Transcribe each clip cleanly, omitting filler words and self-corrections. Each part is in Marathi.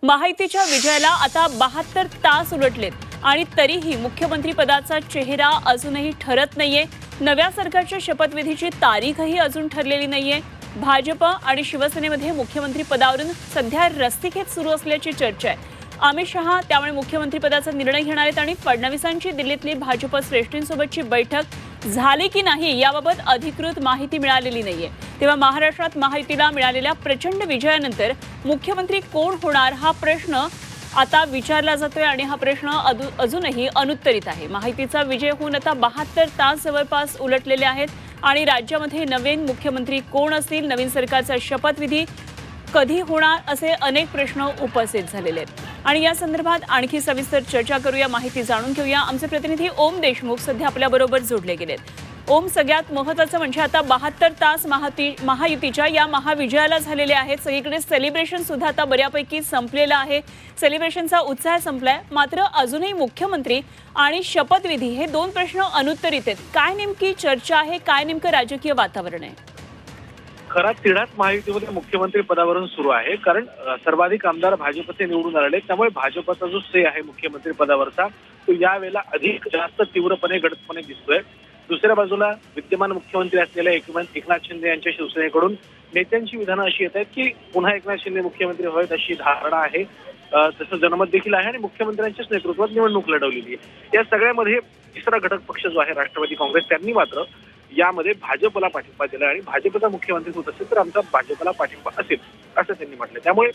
महायुतीच्या विजयाला आता 72 तास उलटलेत आणि तरीही मुख्यमंत्री पदाचा चेहरा अजूनही ठरत नाहीये। नव्या सरकारच्या शपथविधीची तारीखही अजून ठरलेली नाहीये। भाजप आणि शिवसेनेमध्ये मुख्यमंत्री पदावरून सध्या रस्सीखेच सुरू असल्याची चर्चा आहे। अमित शहा त्यामुळे मुख्यमंत्री पदाचा निर्णय घेणार आहेत आणि फडणवीसांची दिल्लीतली भाजप श्रेष्ठींसोबतची बैठक झाली की नाही याबाबत अधिकृत माहिती मिळालेली नाहीये। तेव्हा महाराष्ट्रात महायुतीला मिळालेल्या प्रचंड विजयानंतर मुख्यमंत्री कोण होणार हा प्रश्न आता विचारला जातोय आणि हा प्रश्न अजूनही अनुत्तरित आहे। महायुतीचा विजय होऊन आता 72 तास जवळपास उलटलेले आहेत आणि राज्यामध्ये नवीन मुख्यमंत्री कोण असतील, नवीन सरकारचा शपथविधी कधी होणार असे अनेक प्रश्न उपस्थित झालेले आहेत आणि या संदर्भात आणखी सविस्तर चर्चा करूया, माहिती जाणून घेऊया। आमचे प्रतिनिधी ओम देशमुख सध्या आपल्याबरोबर जोडले गेलेत। ओम, सगळ्यात महत्त्वाचं म्हणजे आता 72 तास महायुतीच्या या महाविजयाला झालेले आहेत। सगळीकडे सेलिब्रेशन सुद्धा आता बऱ्यापैकी संपलेलं आहे। सेलिब्रेशनचा उत्साह संपलाय, मात्र अजूनही मुख्यमंत्री आणि शपथविधी हे दोन प्रश्न अनुत्तरित आहेत। काय नेमकी चर्चा आहे, काय नेमकं राजकीय वातावरण आहे? खरा तिढाच महायुतीमध्ये मुख्यमंत्री पदावरून सुरू आहे, कारण सर्वाधिक आमदार भाजपचे निवडून आलेले, त्यामुळे भाजपचा जो श्रेय आहे मुख्यमंत्री पदावरचा तो यावेळेला अधिक जास्त तीव्रपणे गडदपणे दिसतोय। दुसऱ्या बाजूला विद्यमान मुख्यमंत्री असलेल्या एकनाथ शिंदे यांच्या शिवसेनेकडून नेत्यांची विधानं अशी येत आहेत की पुन्हा एकनाथ शिंदे मुख्यमंत्री व्हावेत अशी धारणा आहे, तसं जनमत देखील आहे आणि मुख्यमंत्र्यांच्याच नेतृत्वात निवडणूक लढवलेली आहे। या सगळ्यामध्ये तिसरा घटक पक्ष जो आहे राष्ट्रवादी काँग्रेस, त्यांनी मात्र यामध्ये भाजपला पाठिंबा दिला आणि भाजपचा मुख्यमंत्री होत असेल तर आमचा भाजपला पाठिंबा असेल असं त्यांनी म्हटलं। त्यामुळे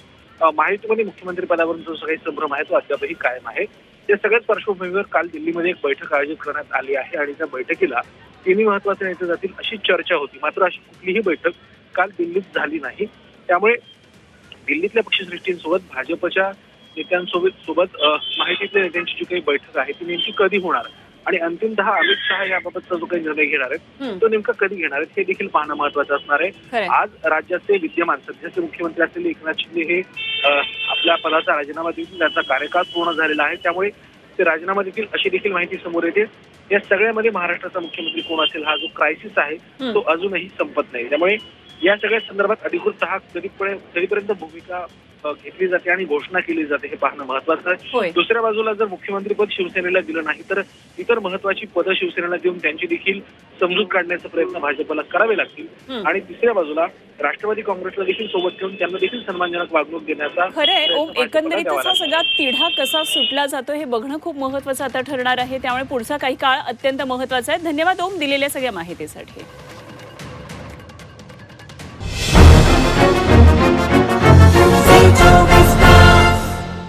महायुतीमध्ये मुख्यमंत्री पदावरून जो काही संभ्रम आहे तो अद्यापही कायम आहे। या सगळ्याच पार्श्वभूमीवर काल दिल्लीमध्ये एक बैठक आयोजित करण्यात आली आहे आणि त्या बैठकीला तिन्ही महत्त्वाचे नेते जातील अशी चर्चा होती, मात्र अशी कुठलीही बैठक काल दिल्लीत झाली नाही। त्यामुळे दिल्लीतल्या पक्षश्रेष्ठींसोबत भाजपच्या नेत्यांसोबत महायुतीतल्या नेत्यांची जी काही बैठक आहे ती नेमकी कधी होणार आणि अंतिमतः अमित शहा याबाबतचा जो काही निर्णय घेणार आहेत तो नेमका कधी घेणार आहेत हे देखील पाहणं महत्त्वाचं असणार आहे। आज राज्याचे विद्यमान सध्याचे मुख्यमंत्री असलेले एकनाथ शिंदे हे आपल्या पदाचा राजीनामा देऊन त्यांचा कार्यकाळ पूर्ण झालेला आहे, त्यामुळे ते राजीनामा देतील अशी देखील माहिती समोर येते। या सगळ्यामध्ये महाराष्ट्राचा मुख्यमंत्री कोण असेल हा जो क्रायसिस आहे तो अजूनही संपत नाही। त्यामुळे या सगळ्या संदर्भात अधिकृततः कधीपर्यंत भूमिका घेतली जाते आणि घोषणा केली जाते हे पाहणं महत्त्वाचं आहे। दुसऱ्या बाजूला जर मुख्यमंत्रीपद शिवसेनेला दिलं नाही तर इतर महत्त्वाची पदं शिवसेनेला देऊन त्यांची देखील समजूत काढण्याचा प्रयत्न भाजपला करावे लागतील आणि तिसऱ्या बाजूला राष्ट्रवादी काँग्रेसला देखील सोबत ठेवून त्यांना देखील सन्मानजनक वागणूक देण्याचा खरंय। ओम, एकंदरीतचा सगळा तिढा कसा सुटला जातो हे बघणं खूप महत्त्वाचं आता ठरणार आहे, त्यामुळे पुढचा काही काळ अत्यंत महत्त्वाचा आहे। धन्यवाद ओम दिलेल्या सगळ्या माहितीसाठी।